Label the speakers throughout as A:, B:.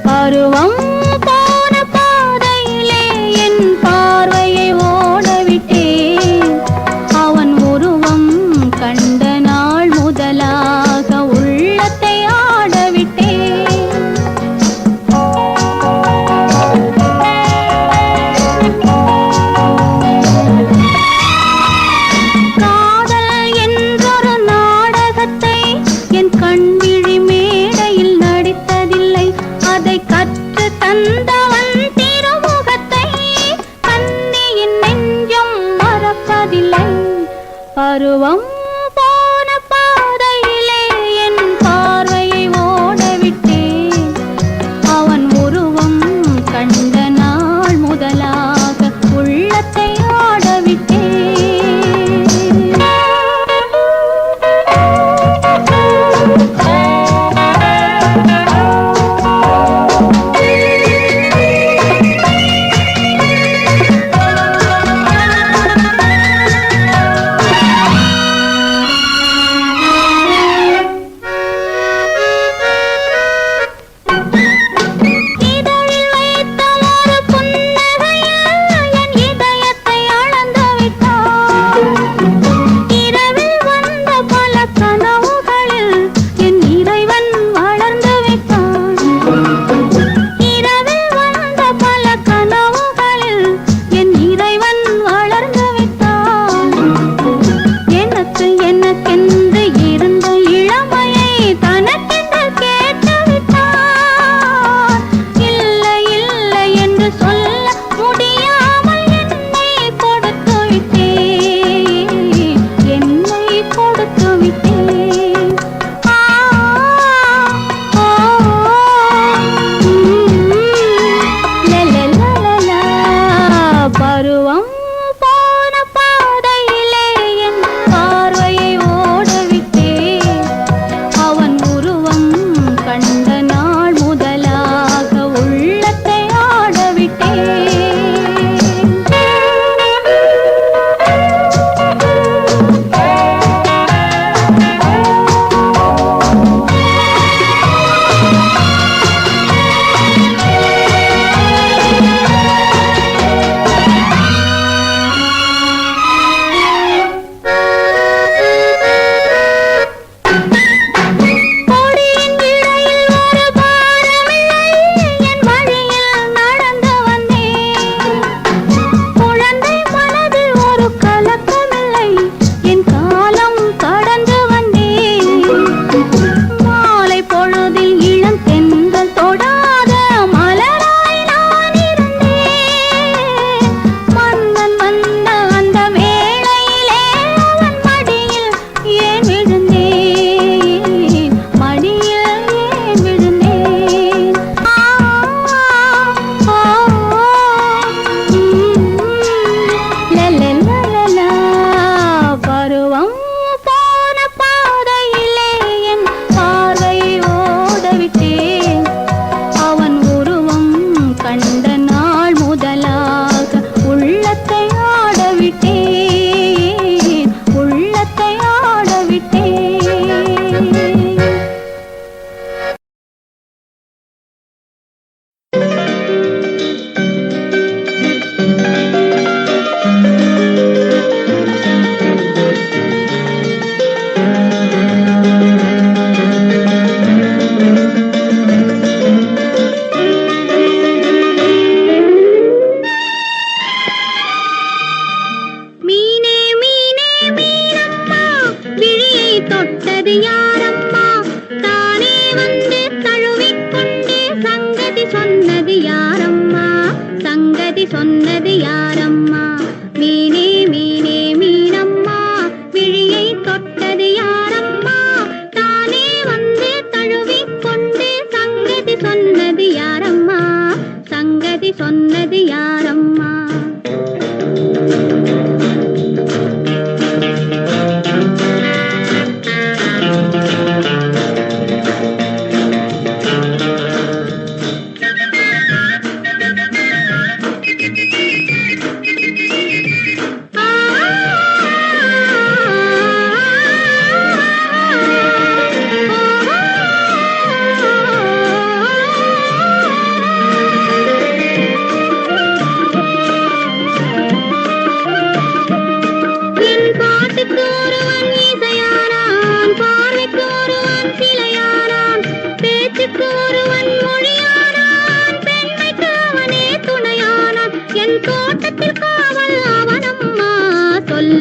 A: பருவம் போன பாதையிலே என் பார்வையை ஓடவிட்டேன். அவன் உருவம் கண்ட நாள் முதலாக உள்ளத்தை ஆடவிட்டேன். காதல் என்றொரு நாடகத்தை என் கண்விழி மேடையில் நடித்ததில்லை. அதை கற்று தந்தவன் திருமுகத்தை கண்ணியின் நெஞ்சம் மறப்பதில்லை. பருவம் போன பாதையிலே என் பார்வையை ஓடவிட்டேன். அவன் உருவம் கண்ட நாள் முதலாக உள்ளத்தை ஆடவிட்டேன்.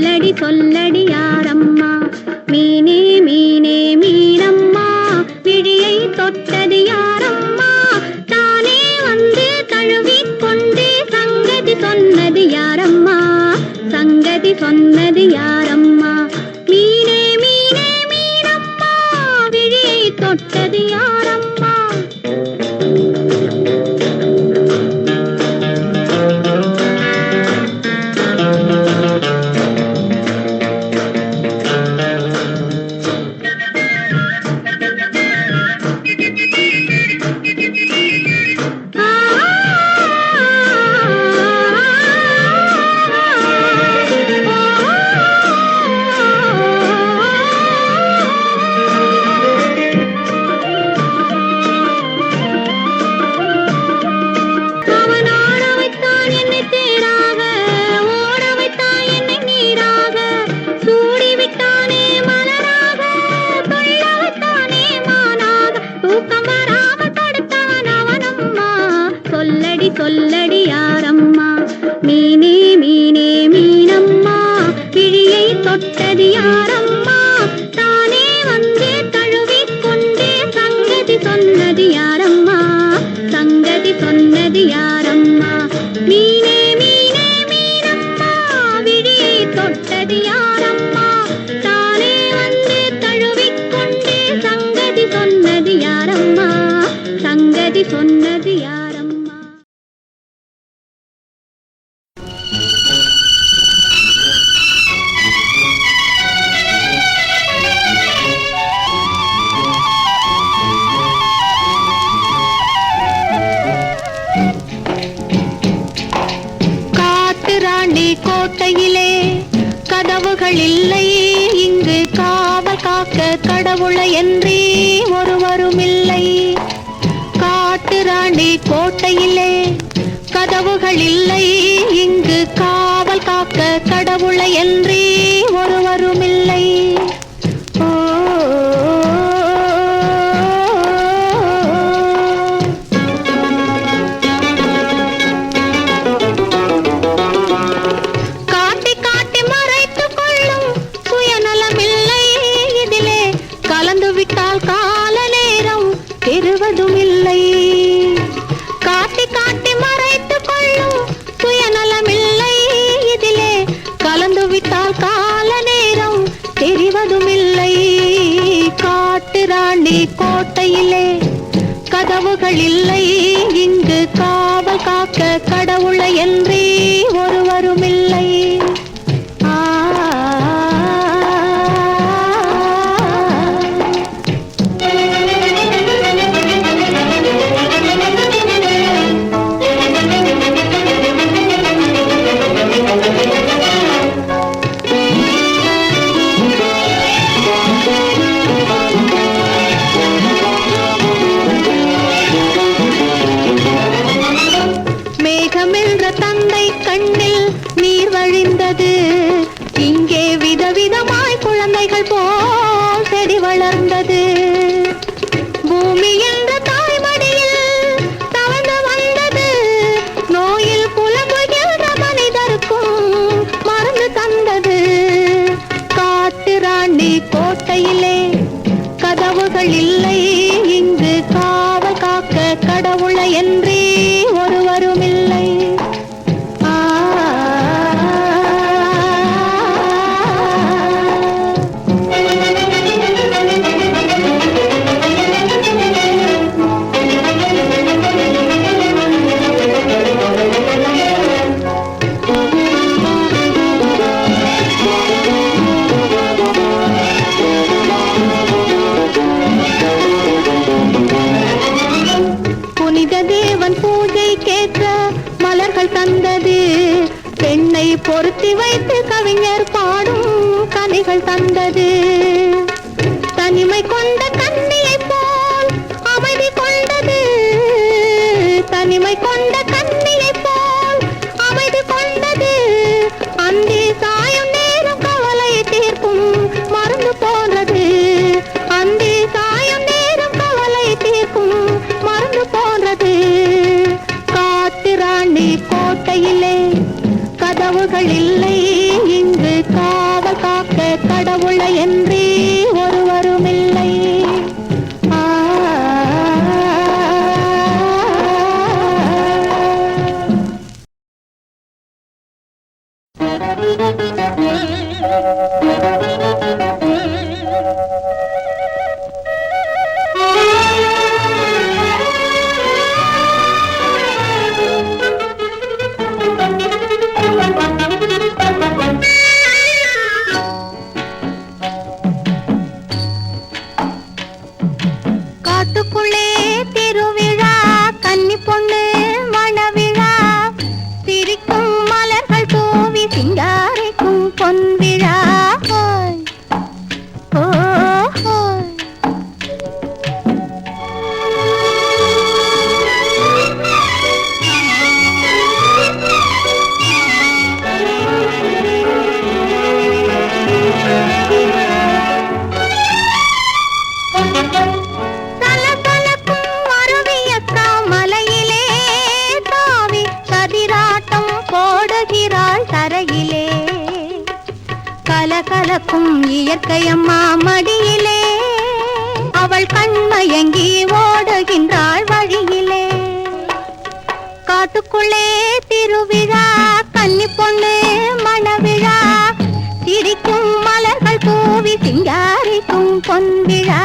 A: சொல்லடி சொல்லடி யாரம்மா மீனே மீனே மீனம்மா விழியை தொட்டது யாரம்மா தானே வந்து தழுவிக்கொண்டு சங்கதி சொன்னது யாரம்மா சங்கதி சொன்னது யாரம்மா மீனே மீனே மீனம்மா விழியை தொட்டது யாரம்மா சொல்லடி யாரம்மா மீனே மீனே மீனம்மா விழியை தொட்டது யாரம்மா தானே வந்து தழுவிக்கொண்டே சங்கதி சொன்னது யாரம்மா சங்கதி சொன்னது யாரம்மா மீனே மீனே மீனம்மா விழியை தொட்டது யாரம்மா தானே வந்து தழுவிக்கொண்டே சங்கதி சொன்னது யாரம்மா சங்கதி சொன்னது யாரம்மா கோட்டையிலே கதவுகள் இல்லை இங்கு காவல் காக்க கடவுளை என்றே ஒருவரும் இல்லை காட்டு ராணி கோட்டையிலே கதவுகள் இல்லை இங்கு காவல் காக்க கடவுளை என்றே ஒருவரும் இல்லை கோட்டையிலே கதவுகள் இல்லை இங்கு காவல் காக்க கடவுளை என்றே ஒருவரும் இல்லை இங்கே விதவிதமாய் குழந்தைகள் போல் செடி வளர்ந்தது பூமி என்ற தாய்மடியில் தவழ்ந்து வந்தது நோயில் புலம்புகின்ற மனிதருக்கும் மருந்து தந்தது காட்டு ராணி கோட்டையிலே கதவுகள் இல்லை இங்கு காவல் காக்க கடவுளை என்றே ஒருவரும் இல்லை தந்தது பெண்ணை பொருத்தி வைத்து கவிஞர் பாடும் கனிகள் தந்தது தனிமை கொண்ட கண்ணியை போல் அமைதி கொண்டது தனிமை கொண்ட கண்ணியை போல் அமைதி கொண்டது அந்தி சாயும் நேரம் கவலை தீர்க்கும் மருந்து போன்றது அந்தி சாயும் நேரம் கவலை தீர்க்கும் மருந்து போன்றது காட்டு ராணி கோட்டையிலே கதவுகள் இல்லை இங்கு கடவுளை என்றே ஒருவருமில்லை. காட்டுக்குள்ளே திருவிழா, கன்னி பொண்ணு மணவிழா, சிரிக்கும் மலர்கள் தூவி சிங்காரிக்கும் பொன்விழா. கலகலக்கும் இயற்கையம்மா மடியிலே, அவள் கண்மயங்கி ஓடுகின்றாள் வழியிலே. காட்டுக்குள்ளே திருவிழா, கன்னி பொண்ணு மணவிழா, சிரிக்கும் மலர்கள் தூவி சிங்காரிக்கும் பொன்விழா.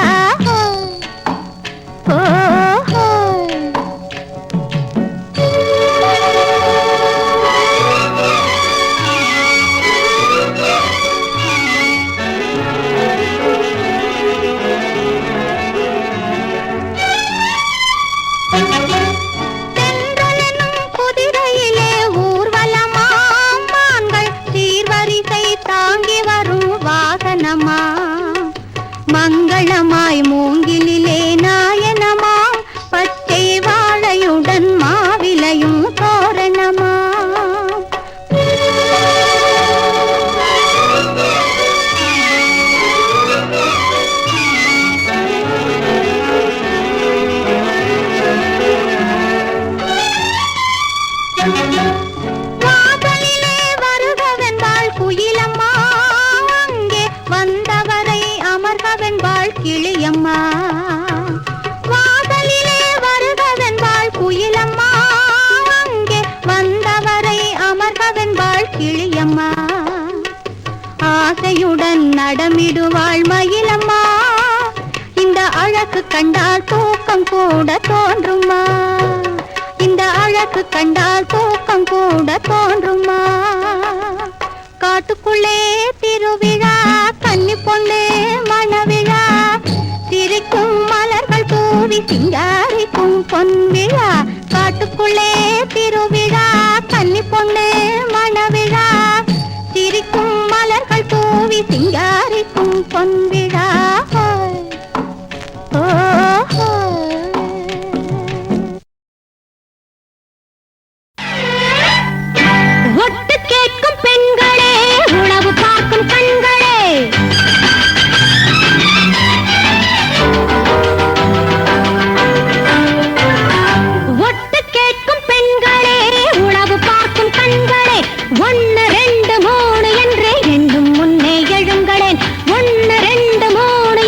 A: குதிரையிலே ஊர்வலமாம், மான்கள் சீர்வரிசை தாங்கி வரும் வாகனமா, மங்களமாய் மூங்கிலே நாயனமாம், பச்சை வாழையுடன் மாவிலையும் தோரணமா. வாசலிலே வருகவென்பாள் குயிலம்மா, அங்கே வந்தவரை அமர்கவென்பாள் கிளியம்மா. வாசலிலே வருகவென்பாள் குயிலம்மா, அங்கே வந்தவரை அமர்கவென்பாள் கிளியம்மா. ஆசையுடன் நடமிடுவாள் மயிலம்மா, இந்த அழகு கண்டால் தூக்கம் கூட தோன்றுமா, இந்த அழகு கண்டால் தூக்கம் கூட தோன்றுமா. காட்டுக்குள்ளே திருவிழா, கன்னி பொண்ணு மணவிழா, சிரிக்கும் மலர்கள் தூவி சிங்காரிக்கும் பொன்விழா. காட்டுக்குள்ளே திருவிழா, கன்னி பொண்ணு மணவிழா, சிரிக்கும் மலர்கள் தூவி சிங்காரிக்கும் பொன்விழா. ஒட்டு கேட்கும் பெண்களே, உணவு பார்க்கும் கண்களே, ஒட்டு கேட்கும் பெண்களே, உணவு பார்க்கும் கண்களே, 1 2 3 என்று எண்ணும் முன்னே எழுங்களேன். 1 2 3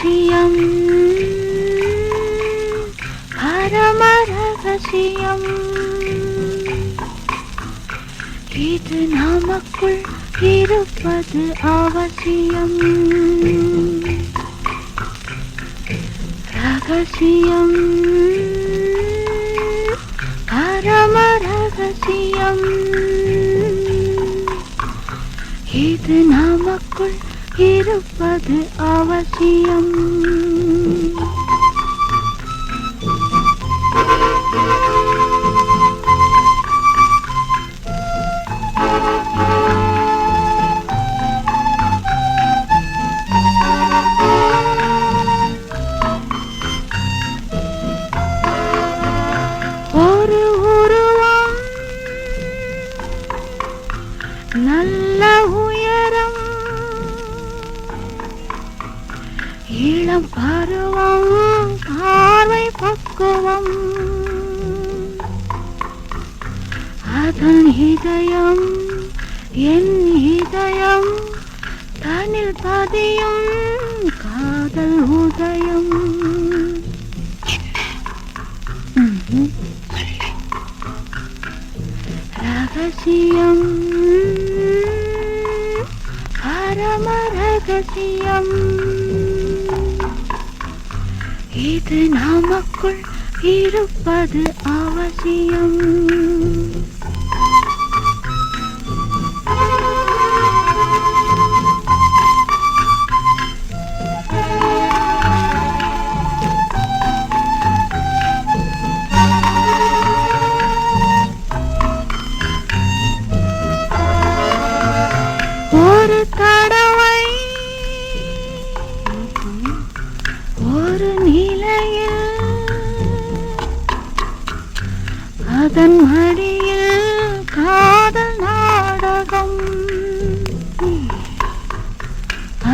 B: ரகசியம் பரம ரகசியம் இது நமக்குள் இருப்பது அவசியம் ரகசியம் பரம ரகசியம் இது நமக்குள் இருப்பது அவசியம் ஒரு உருவம் நல்ல உயரம் இளம் பருவம் பார்வை பக்குவம் அதன் இதயம் என் இதயம் தனில் பதியும் காதல் உதயம் ரகசியம் பரம ரகசியம் இது நமக்குள் இருப்பது அவசியம் ஒரு தடவை ஒரு நிலையில் அதன் மடியில் காதல் நாடகம்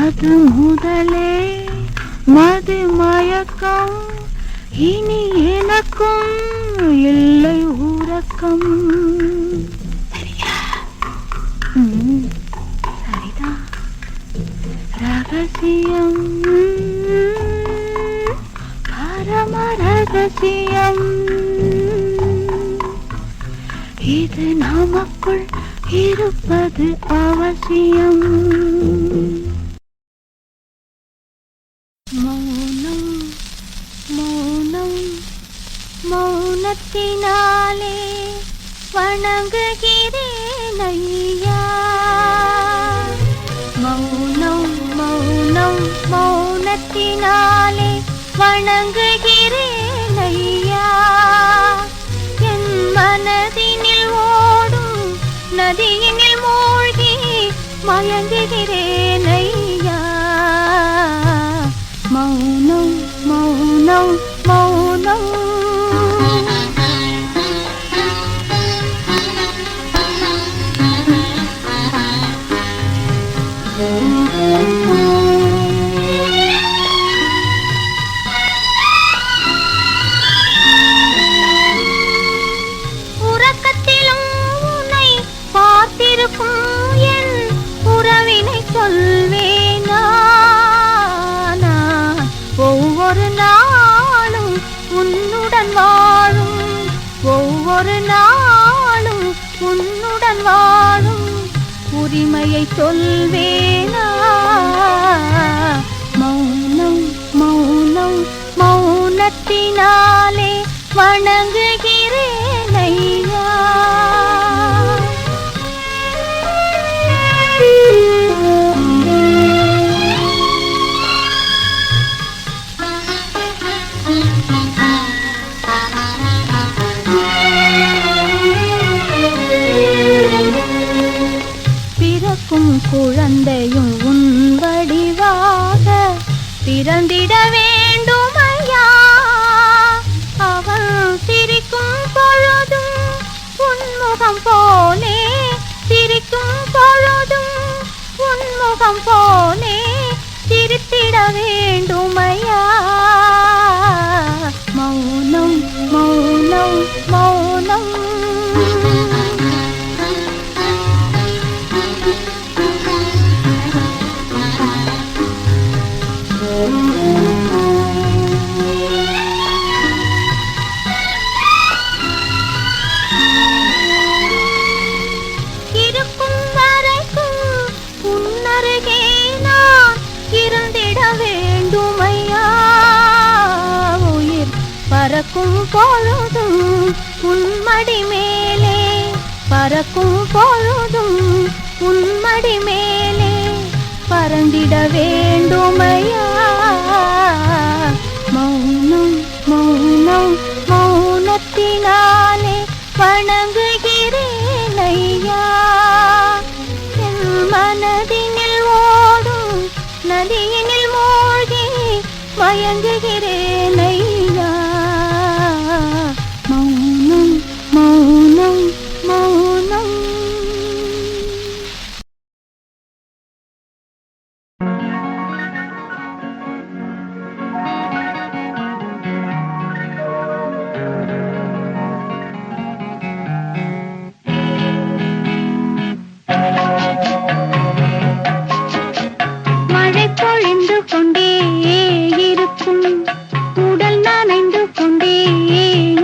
B: அது முதலே மது மயக்கம் இனி எனக்கும் இல்லை உறக்கம் சரிதான் ரகசியம் பரம ரகசியம் இது நமக்குள் இருப்பது அவசியம் மௌனம் மௌனம் மௌனத்தினாலே வணங்குகிறேன் ஐயா மௌனம் மௌனம் மௌனத்தினாலே வணங்குகிறேன் ஐயா என் மனதினில் ஓடும் நதியினில் மூழ்கி மயங்குகிறேன் ஐயா மௌனம் மௌனம் மௌனம் உறக்கத்திலும் உன்னை பார்த்திருக்கும் என் உறவினை சொல்வேனா நான் ஒவ்வொரு நாளும் உன்னுடன் வாழும் ஒவ்வொரு நாளும் உன்னுடன் வாழும் உரிமையை சொல்வேனா மௌனம் மௌனம் மௌனத்தினாலே வணங்குகிறேன் ஐயா பிறக்கும் குழந்தையும் உன் வடிவாக பிறந்திட வேண்டும் ஐயா அவன் சிரிக்கும் பொழுதும் உன்முகம் போலே சிரிக்கும் பொழுதும் உன்முகம் போலே சிரித்திட வேண்டும் ஐயா மௌனம் மௌனம் மௌனம் பறக்கும் பொழுதும் உன்மடி மேலே, பறக்கும் பொழுதும் உன்மடி மேலே பறந்திட வேண்டுமையா. மௌனம் மௌனம் மௌனத்தினாலே வணங்குகிறேன் ஐயா. என் மனதினில் ஓடும் நதியினில் மூழ்கி மயங்குகிறேன் ஐயா. மௌனம் மௌனம் மௌனம். மழை பொழிந்து கொண்டே இருக்கும், உடல் நனைந்து கொண்டே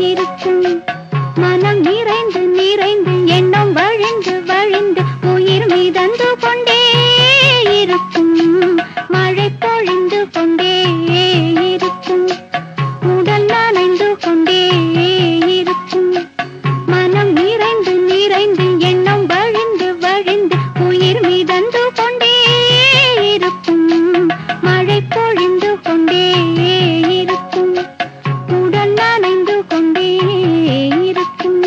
B: இருக்கும், மனம் நிறைந்து நிறைந்து எண்ணம் வழிந்து வழிந்து உயிர் மிதந்து கொண்டே இருக்கும். மழை பொழிந்து கொண்டே இருக்கும், உடல் நனைந்து கொண்டே இருக்கும், மனம் நிறைந்து நிறைந்து எண்ணம் வழிந்து வழிந்து உயிர் மிதந்து கொண்டே இருக்கும். மழை பொழிந்து கொண்டே இருக்கும், உடல் நனைந்து கொண்டே இருக்கும்.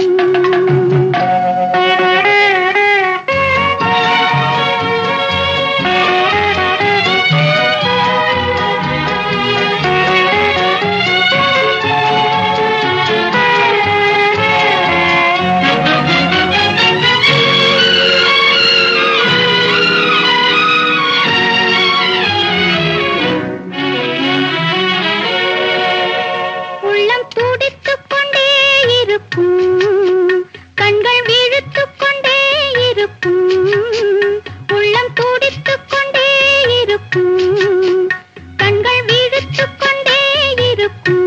B: உள்ளம் துடித்துக் கொண்டே இருக்கும், கண்கள் விழித்துக் கொண்டே இருக்கும். உள்ளம் துடித்துக் கொண்டே இருக்கும், கண்கள் விழித்துக் கொண்டே இருக்கும்.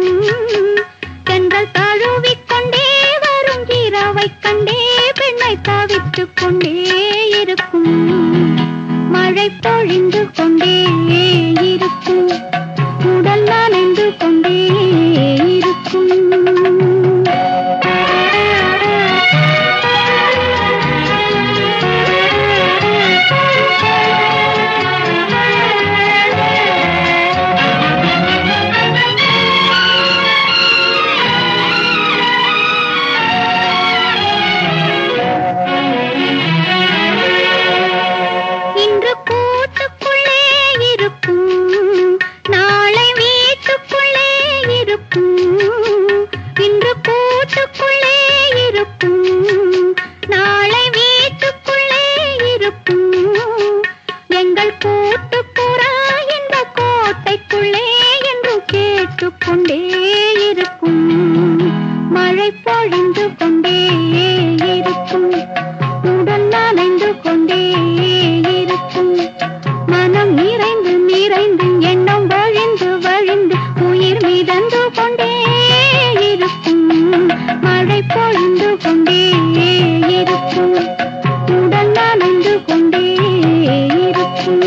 B: பெண்கள் தழுவிக் கொண்டே வரும் இரவைக் கண்டே பெண்ணை தவித்துக் கொண்டே இருக்கும். மழை பொழிந்து கொண்டே இருக்கும், உடல் நனைந்து கொண்டே இருக்கும். இன்று கூட்டுக்குள்ளே இருக்கும், நாளை வீட்டுக்குள்ளே இருக்கும். இன்று கூட்டுக்குள்ளே இருக்கும், நாளை வீட்டுக்குள்ளே இருக்கும். எங்கள் கூட்டுப்புறா இந்த கோட்டைக்குள்ளே என்றும் கேட்டுக்கொண்டே இருக்கும். மழை பொழிந்து கொண்டே இருக்கும், உடல் நனைந்து கொண்டே இருக்கும், மனம் நிறைந்து நிறைந்து எண்ணம் வழிந்து வழிந்து உயிர் மிதந்து கொண்டே இருக்கும். மழை பொழிந்து கொண்டே இருக்கும், உடல் நனைந்து கொண்டே இருக்கும்.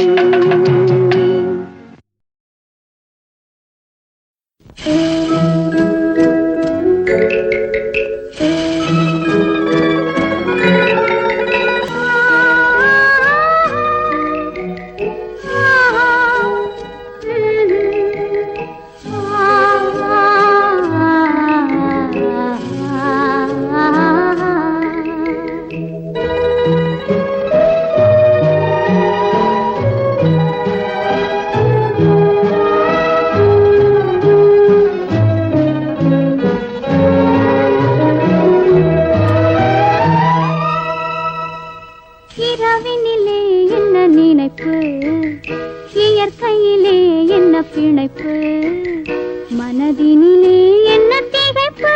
B: இரவினிலே என்ன நினைப்பு, இயற்கையிலே என்ன பிணைப்பு, மனதினிலே என்ன திகைப்பு,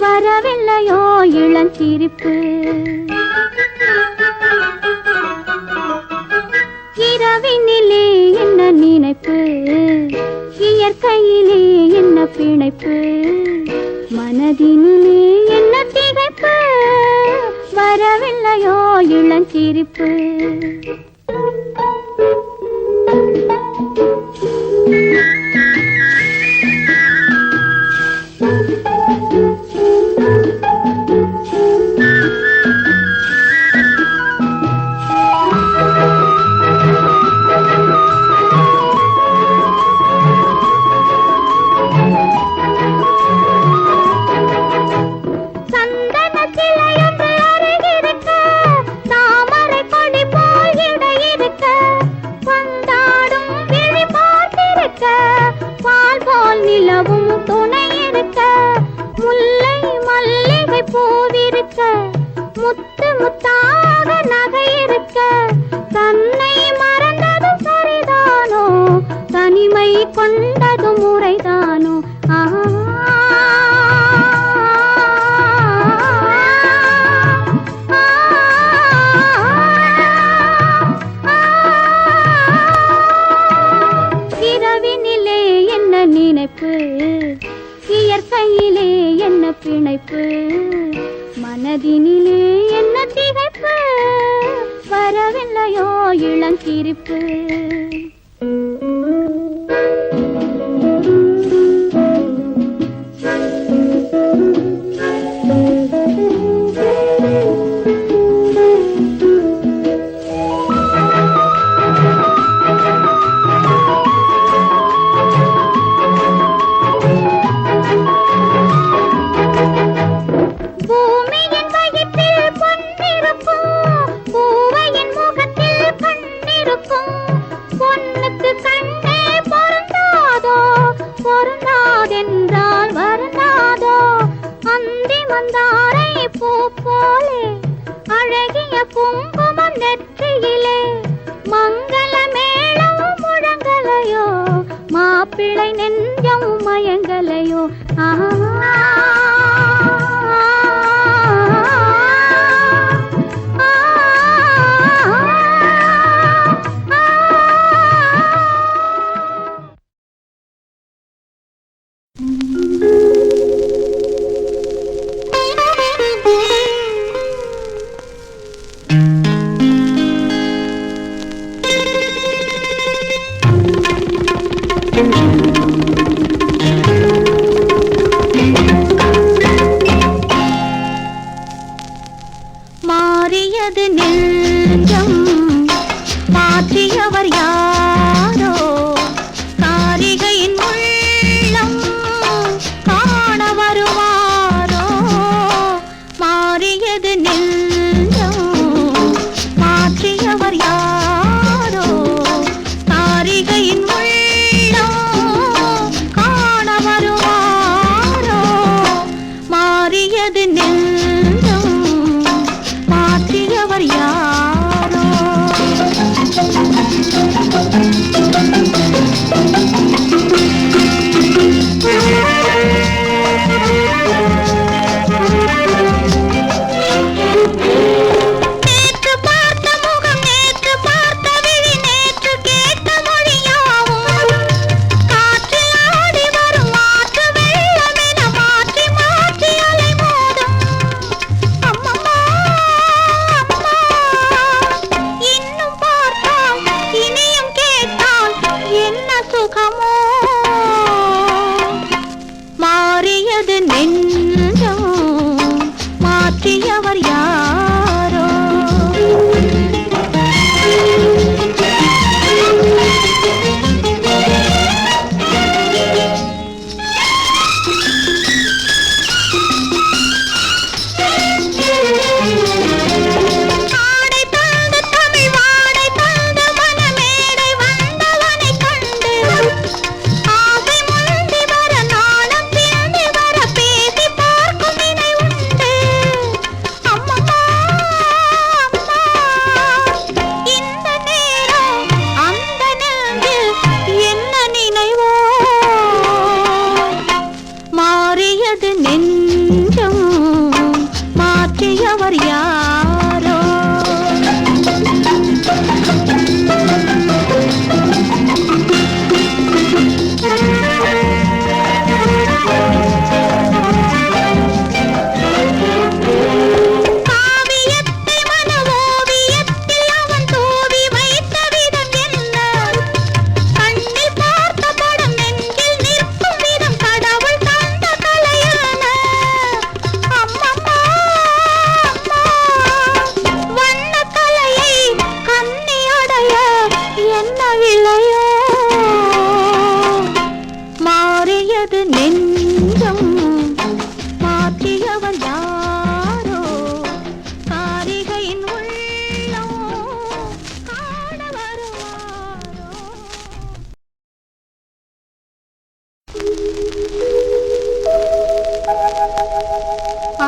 B: வரவில்லையோ இளஞ்சிரிப்பு. இரவினிலே என்ன நினைப்பு, இயற்கையிலே என்ன பிணைப்பு, மனதினிலே என்ன திகைப்பு, வரவில்லையோ இளஞ்சிரிப்பு. முல்லை மல்லிகை பூவிருக்க முத்து முத்தாக நகை இருக்க தன்னை மறந்ததும் சரிதானோ தனிமை கொண்டதும் முறைதானோ இரவினிலே என்ன நினைப்பு இயற்கையிலே என்ன பிணைப்பு மனதினிலே என்ன திகைப்பு வரவில்லையோ இளஞ்சிரிப்பு பூமியின் வயிற்றில் பொன்னிருக்கும் பூவையின் முகத்தில் கண்ணிருக்கும் பொன்னுக்கு கண்ணே பொருந்தாதோ பொருந்தாதென்றால் வருந்தாதோ அந்தி மந்தாரை பூ போலே அழகிய குங்குமம் நெற்றியிலே மங்கள மேளம் முழங்கலையோ மாப்பிள்ளை நெஞ்சம் மயங்கலையோ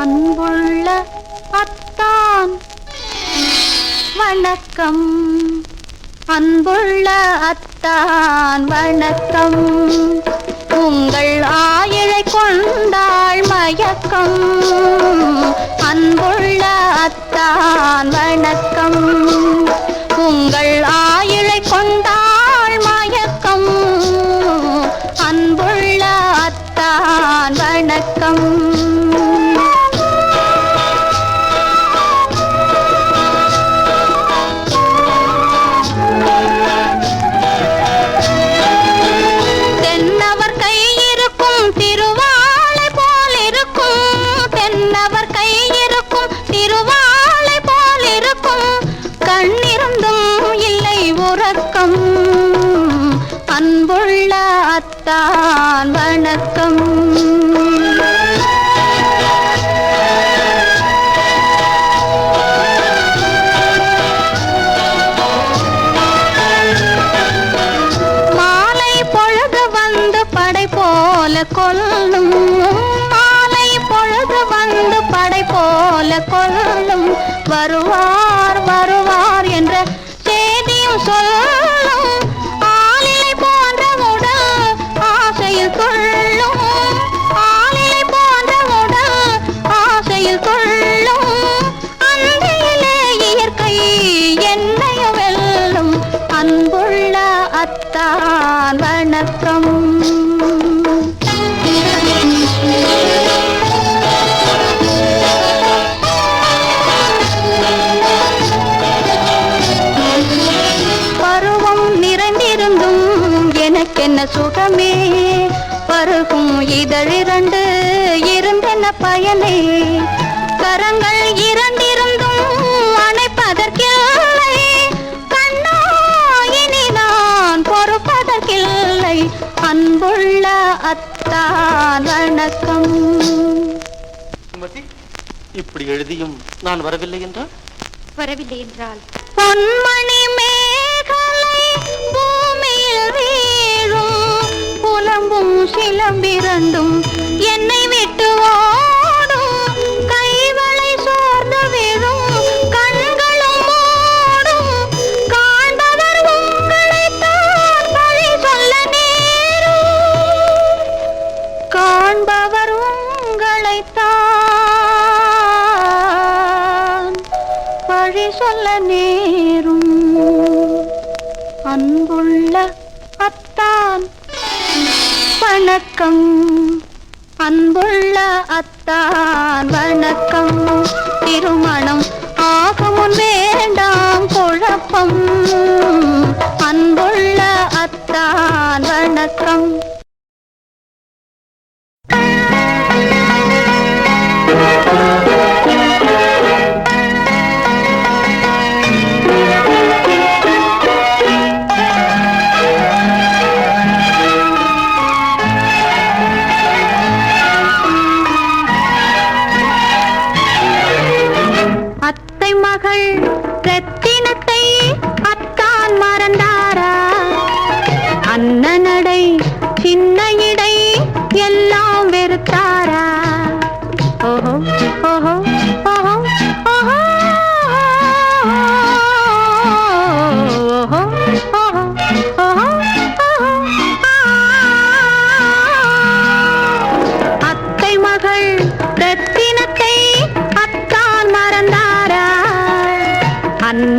B: அன்புள்ள அத்தான் வணக்கம். அன்புள்ள அத்தான் வணக்கம். உங்கள் ஆயிழை கொண்டாள் மயக்கம். அன்புள்ள அத்தான் வணக்கம். உங்கள் ஆயிழை கொண்டாள் மயக்கம். அன்புள்ள அத்தான் வணக்கம். தென்னவர் கை இருக்கும் திருவாளை போல் இருக்கும். தென்னவர் கை இருக்கும் திருவாளை போல் இருக்கும். கண்ணிருந்தும் இல்லை உறக்கம். அன்புள்ள அத்தான் வணக்கம். மாலை பொழுது வந்து படை போல கொல்லும். மாலை பொழுது வந்து படை போல கொல்லும். வருவார் வருவார் என்ற செய்தியும் சொல்லும். ஆளிலை போன்ற உடல் ஆசையில் கொள்ளும். ஆளிலை போன்ற உடல் ஆசையில் கொள்ளும். அன்றையிலே இயற்கை என்னையும் வெல்லும். அன்புள்ள அத்தான் வணக்கம். பருவம் நிறைந்திருந்தும் எனக்கென்ன சுகமே. பருகும் இதழிரண்டு இருந்தென்ன பயனே. கரங்கள் இரண்டிருந்தும் அணைப்பதற்கில்லை. கண்ணா இனி நான் பொறுப்பதற்கில்லை. அன்புள்ள அத்தான் வணக்கம்.
C: சுமதி, இப்படி எழுதியும் நான் வரவில்லை என்றால்?
B: வரவில்லை என்றால் பொன்மணி மேகலை பூமியில் வீழும். புலம்பும் சிலம்பிரண்டும் என்னை விட்டு ஓடும். கைவளை சோர்ந்து விழும் கண்களும் மூடும். காண்பவர் உங்களைத்தான் பழி சொல்ல நேரும். காண்பவர் உங்களைத்தான் பழி சொல்ல நேரும். அன்புள்ள அத்தான் வணக்கம். அன்புள்ள அத்தான் வணக்கம். திருமணம் ஆகமுன் வேண்டாம் குழப்பம். அன்புள்ள அத்தான் வணக்கம். அத்தை மகள் ரத்தினத்தை அத்தான் மறந்தாரா? அண்ணனடை சின்ன இடை எல்லாம் வெறுத்தாரா? ஓஹோ ஓஹோ ஓஹோ ஓஹோ ஓஹோ ஓஹோ ஓஹோ. அத்தை மகள் ரத்தினத்தை அத்தான் மறந்தாரா? அண்ணன்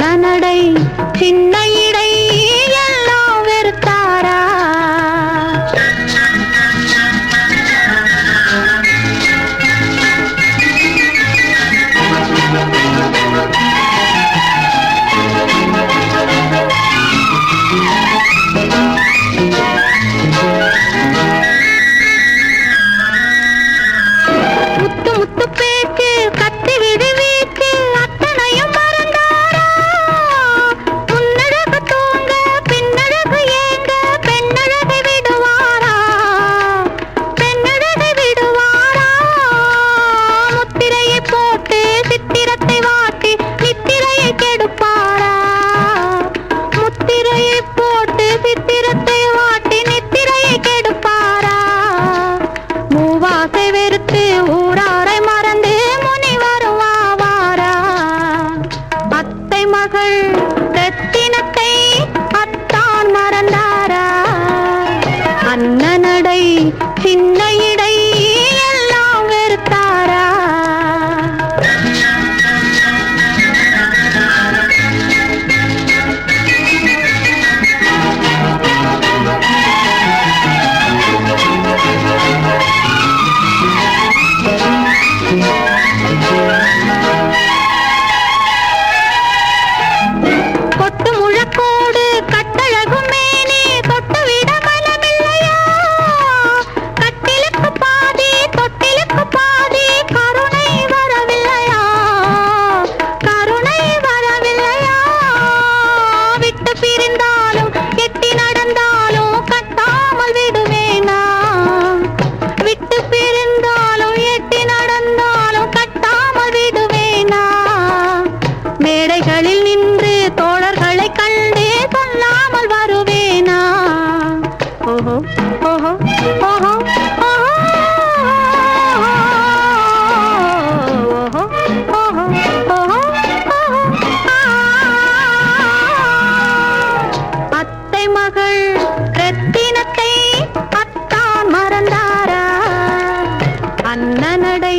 B: என்ன நடை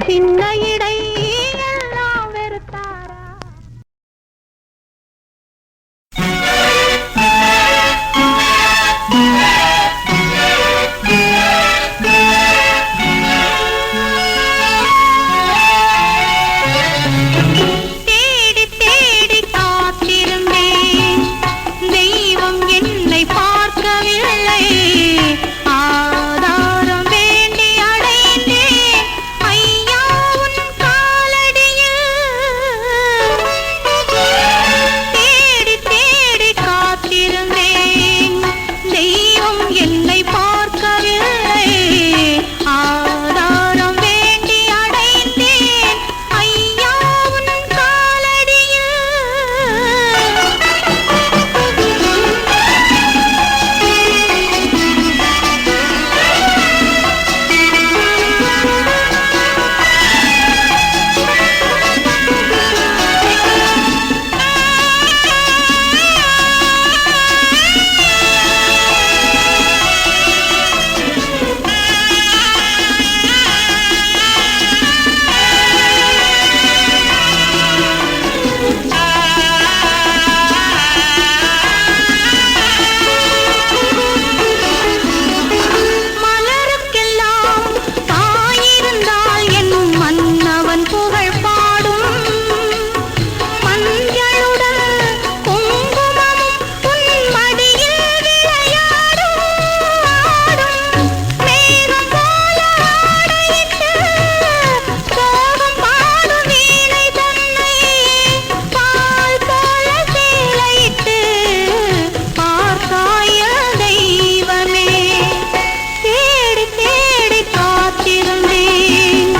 B: சின்ன இடை எல்லாம் வெறுத்தாரா? தேடி தேடி காத்திருந்தேன், தெய்வம் என்னை பார்க்கவில்லை. ஆதாரம் வேண்டி அடைந்தேன் ஐயா உன் காலடியில். தேடி தேடி காத்திருந்தேன், தெய்வம் என்னை பார்க்கவில்லை. ஆதாரம் வேண்டி அடைந்தேன் ஐயா உன் காலடியில். மலருக்கெல்லாம் தாயிருந்தால் என் மன்னவன் புகழ் பாடும். மஞ்சளுடன் குங்குமமும் உன் மடியில் விளையாடும். மேகம் போல ஆடையிட்டு சோகம் பாடும் வீணை தன்னை பால் போல சேலையிட்டு பார்த்தாய தெய்வமே. தேடி தேடி காத்திருந்தேன்,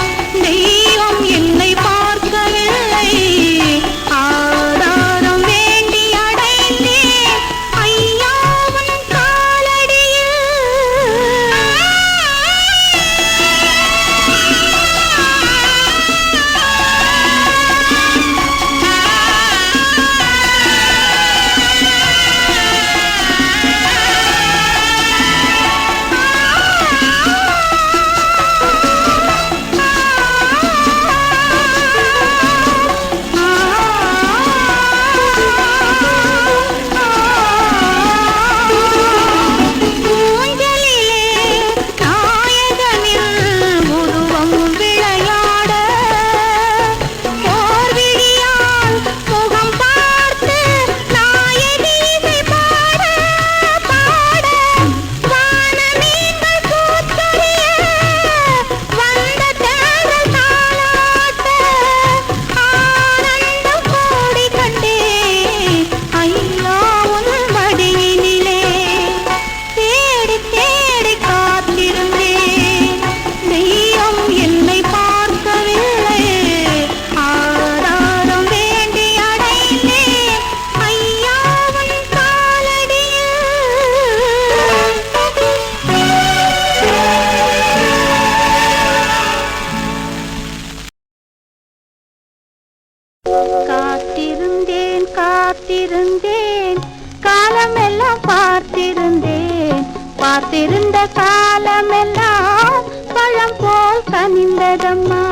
B: தெய்வம் என்னை பார்க்கவில்லை. ஆதாரம் வேண்டி அடைந்தேன் ஐயா உன் காலடியில். ஊஞ்சலிலே நாயகனில் உருவம் விளையாட, போர்விழியால் முகம் பார்த்து நாயகி இசை பாட பாட, வானமீன்கள் கூத்தறிய வந்த தேவல் தாலாட்ட, ஆனந்தம் கோடி கண்டேன் ஐயா உன் மடியினிலே. தேடி தேடி காத்திருந்தேன், தெய்வம் என்னை பார்க்கவில்லை. ஆதாரம் வேண்டி அடைந்தேன் ஐயா உன் காலடியில். காத்திருந்தேன் காத்திருந்தேன் காலமெல்லாம் பார்த்திருந்தேன், பார்த்திருந்த காலமெல்லாம் பழம் போல் கனிந்ததம்மா.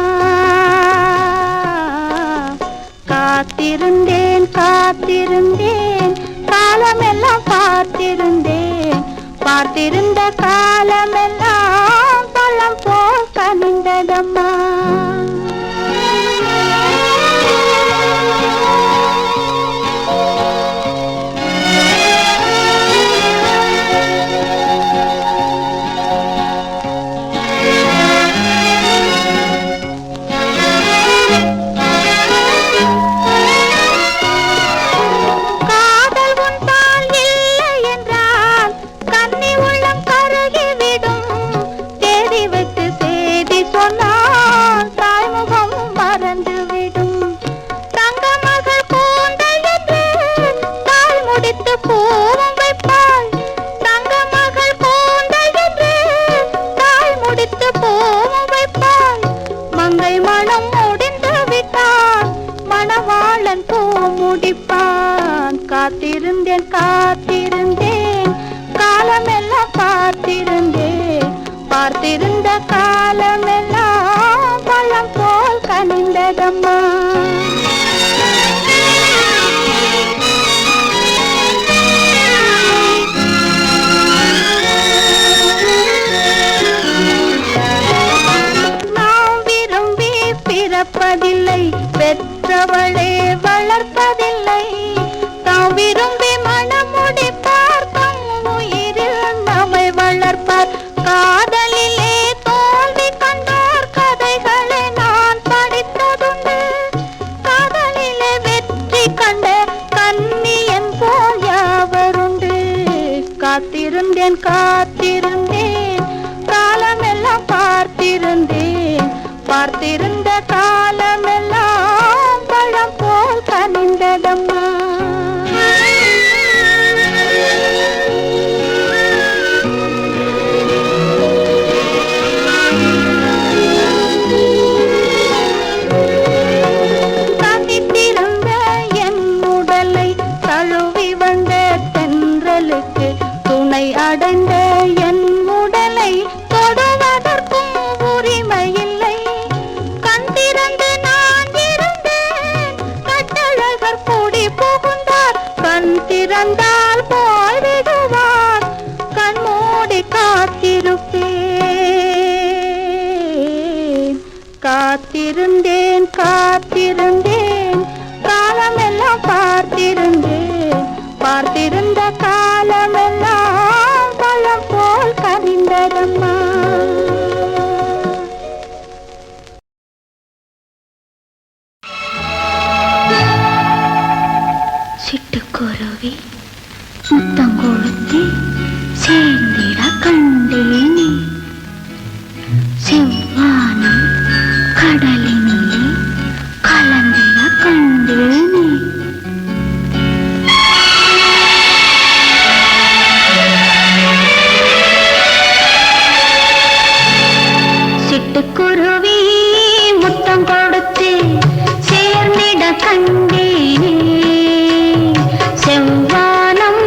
B: காத்திருந்தேன் காத்திருந்தேன் காலமெல்லாம் பார்த்திருந்தேன், பார்த்திருந்த காலமெல்லாம் பழம் போல் கனிந்ததம்மா. காதல் உன்பால் இல்லை என்றால் கன்னி உள்ளம் கருகிவிடும். தேடி வைத்து செய்தி சொன்னால் காத்திருந்த காலமெல்லாம் பழம் போல் கனிந்ததம்மா. கனித்திருந்த என் உடலை தழுவி வந்த தென்றலுக்கு துணை அடைந்த என் உடலை தொடுவதற்கும் உரிமையில்லை. கண் திறந்து நான் இருந்தேன், கட்டழகர் கூடி புகுந்தார். கண் திறந்தால் போய்விடுவார், கண் மூடி காத்திருப்பேன். காத்திருந்தேன் காத்திருந்தேன் காலமெல்லாம் பார்த்திருந்தேன். பார்த்திருந்த காலமெல்லாம் பழம் போல் கனிந்ததம்மா.
A: சிட்டுக்குருவி முத்தம் கொடுத்து சேர்ந்திட கண்டேனே. செவ்வானம் கடலினிலே கலந்திட கண்டேனே. சிட்டுக்குருவி முத்தம் கொடுத்து சேர்ந்திட கண்டேனே. செவ்வானம்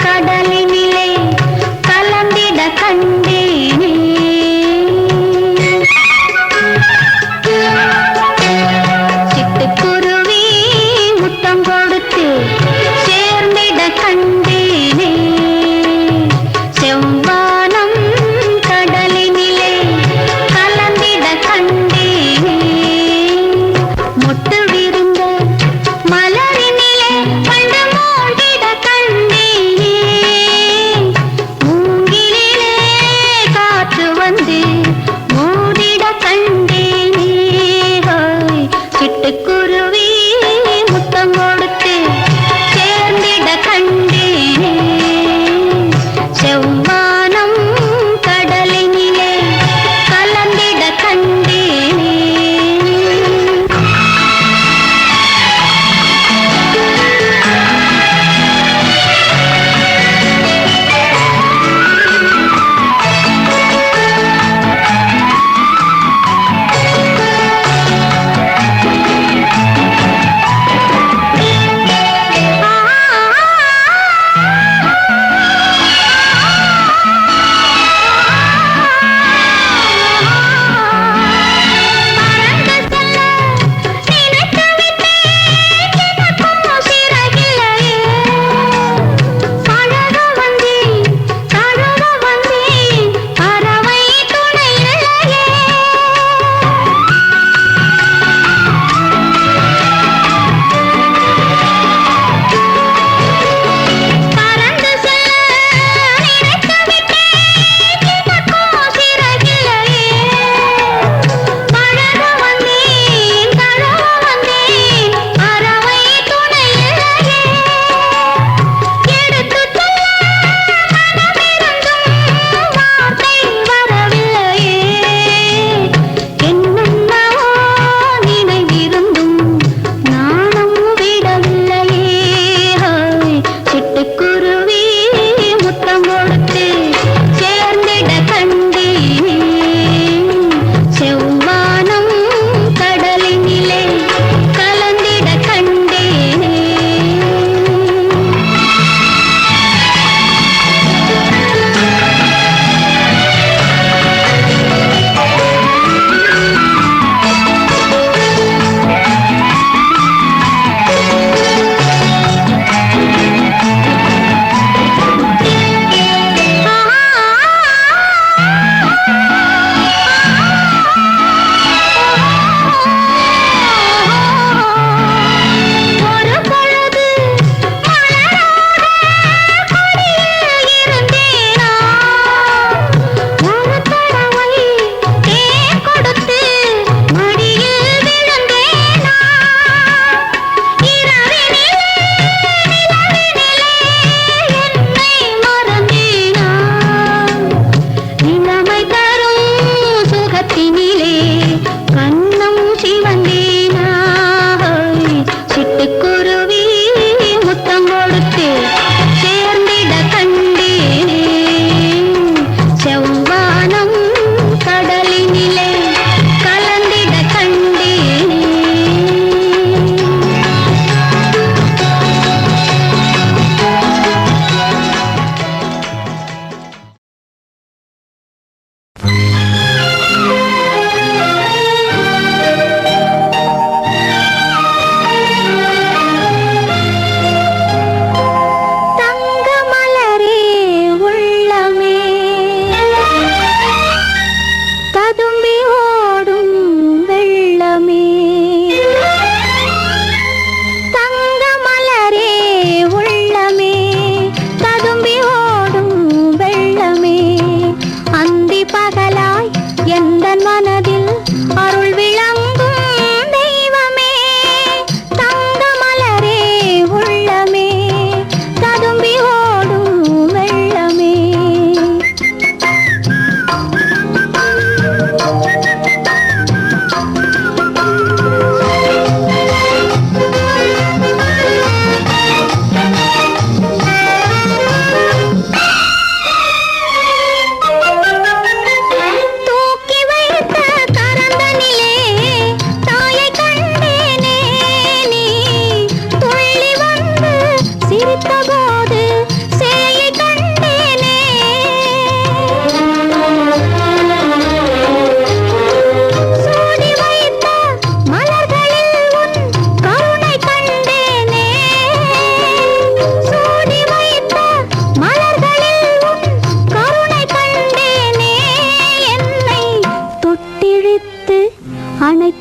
A: கடலினிலே கலந்திட கண்டேனே. சிட்டுக்குருவி முத்தம் கொடுத்து சேர்ந்திட கண்டேனே. செவ்வானம் கடலினிலே கலந்திட கண்டேனே. மொட்டு விருந்த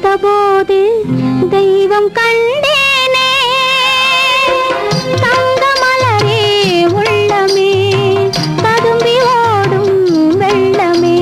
A: பார்த்தபோது தெய்வம் கண்டேனே தங்கமலரே உள்ளமே ததும்பி ஓடும் வெள்ளமே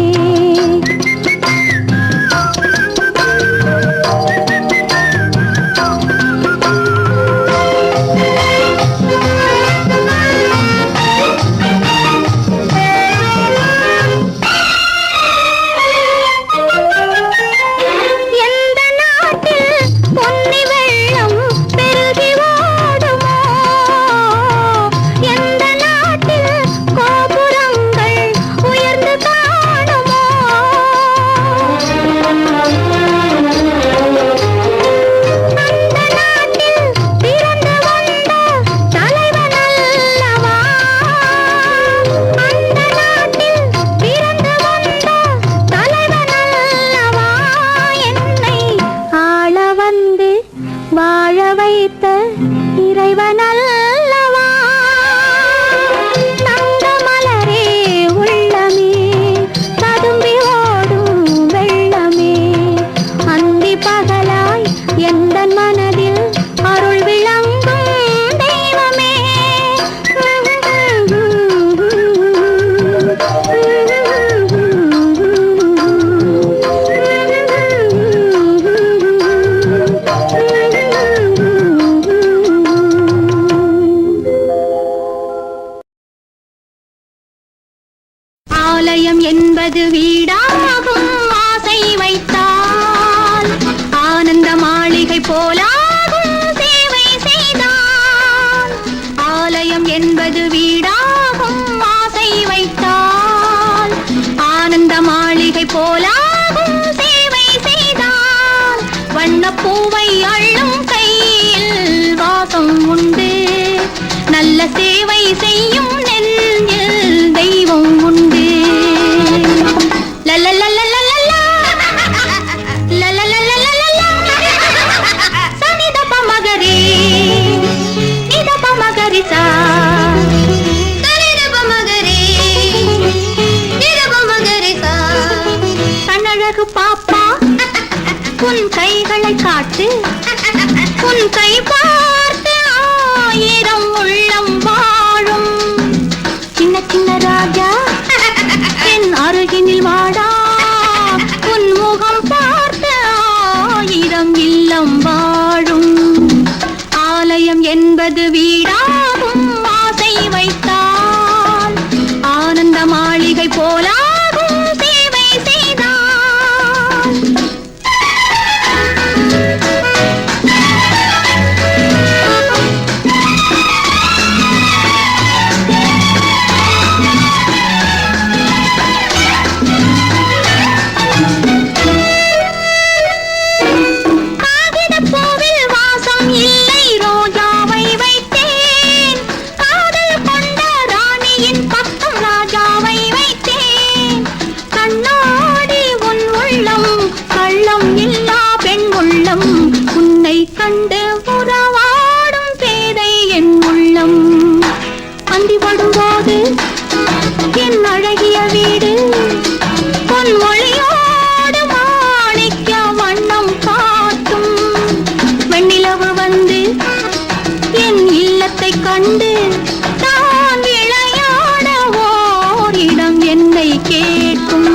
A: இறைவனல்லவா தங்கமலரே உள்ளமே ததும்பி ஓடும் வெள்ளமே அந்தி பகலாய் எந்தன் மனதில் அருள் விளங்கும் தெய்வமே ஆலயம் என்பது வீடாகும் ஆசை வைத்தால் ஆனந்த மாளிகை போலாகும் சேவை செய்தால் ஆலயம் என்பது வீடாகும் ஆசை வைத்தால் ஆனந்த மாளிகை போலாகும் சேவை செய்தால் வண்ணப்பூவை அள்ளும் கையில் வாசம் உண்டு நல்ல சேவை செய்யும் நெஞ்சில் தெய்வம் உண்டு கண்ணழகு பாப்பா உன் கைகளை காட்டு உன் கை பார்த்து ஆயிரம் உள்ளம் வாழும் சின்ன சின்ன ராஜா என் அருகினில் வாடா உன் முகம் பார்த்து ஆயிரம் இல்லம் வாழும் ஆலயம் என்பது வீடாகும் ஆசை வைத்தால் ஆனந்த மாளிகை போலாகும் சேவை செய்தால் கண்டு உறவாடும் பேதை என் உள்ளம் அந்தி படும்போது என் அழகிய வீடு பொன் மொழியோடு மாணிக்க வண்ணம் காட்டும் வெண்ணிலவு வந்து என் இல்லத்தை கண்டு தான் விளையாட ஓரிடம் என்னை கேட்கும்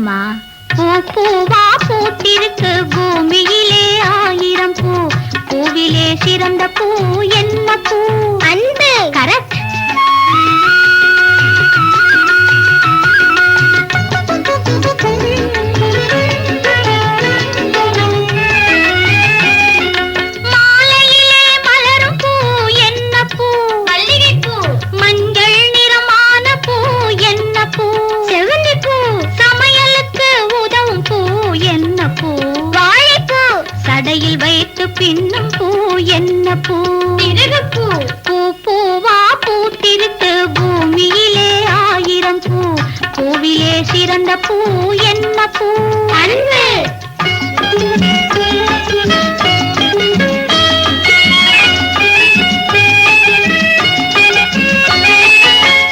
A: என்னம்மா? பூ பூவா பூத்திருக்கு பூமியிலே ஆயிரம் பூ, பூவிலே சிறந்த பூ என்ன பூ? அன்பு. கரெக்ட். மாலையிலே மலரும் பூ என்ன பூ? மல்லிகைப்பூ. மஞ்சள் நிறமான பூ என்ன பூ? செவ்வந்தி பூ. சமையலுக்கு உதவும் பூ என்ன பூ? வாழைப்பூ. சடையில் வைத்து பின்னும் பூ என்ன பூ? திருகுப்பூ. பூ பூவா பூத்திருக்கு பூமியிலே ஆயிரம் பூ, பூவிலே சிறந்த பூ என்ன பூ? அன்பு.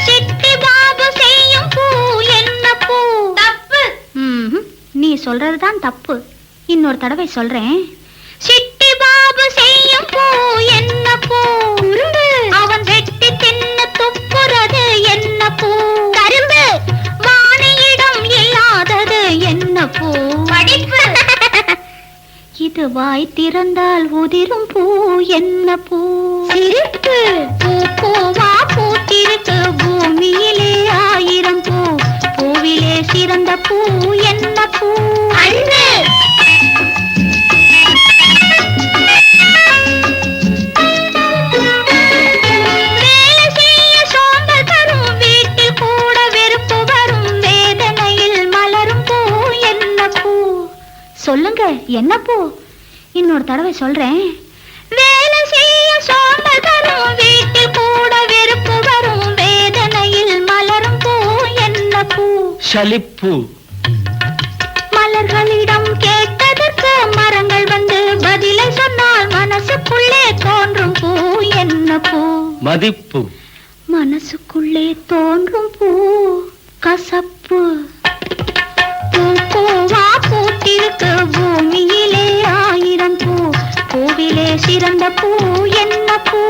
A: சிட்டி பாபு செய்யும் பூ என்ன பூ? தப்பு. நீ சொல்றதுதான் தப்பு. இன்னொரு தடவை சொல்றேன். சிட்டி பாபு செய்யும் பூ என்ன பூ? அவன் வெட்டி தின்னு துப்புறது என்ன பூ? கரும்பு. வாணியிடம் இல்லாதது என்ன பூ? படிப்பு. இது வாய் திறந்தால் உதிரும் பூ என்ன பூ? சிரிப்பு. பூ பூவா பூத்திருக்கு பூமியிலே ஆயிரம் பூ, பூவிலே சிறந்த பூ என்ன பூ? அன்பு. சொல்லுங்க என்ன பூ? இன்னொரு தடவை சொல்றேன். வேலை செய்ய சோம்பல் தரும், வீட்டில் கூட வெறுப்பு வரும், வேதனையில் மலரும் பூ என்ன பூ?
C: சலிப்பு.
A: மலர்களிடம் கேட்டதற்கு மரங்கள் வந்து பதிலை சொன்னால் மனசுக்குள்ளே தோன்றும் பூ என்ன பூ?
C: மதிப்பு.
A: மனசுக்குள்ளே தோன்றும் பூ கசப்பு. பூ பூவா பூத்திருக்கு பூமியிலே ஆயிரம் பூ, பூவிலே சிறந்த பூ என்ன பூ?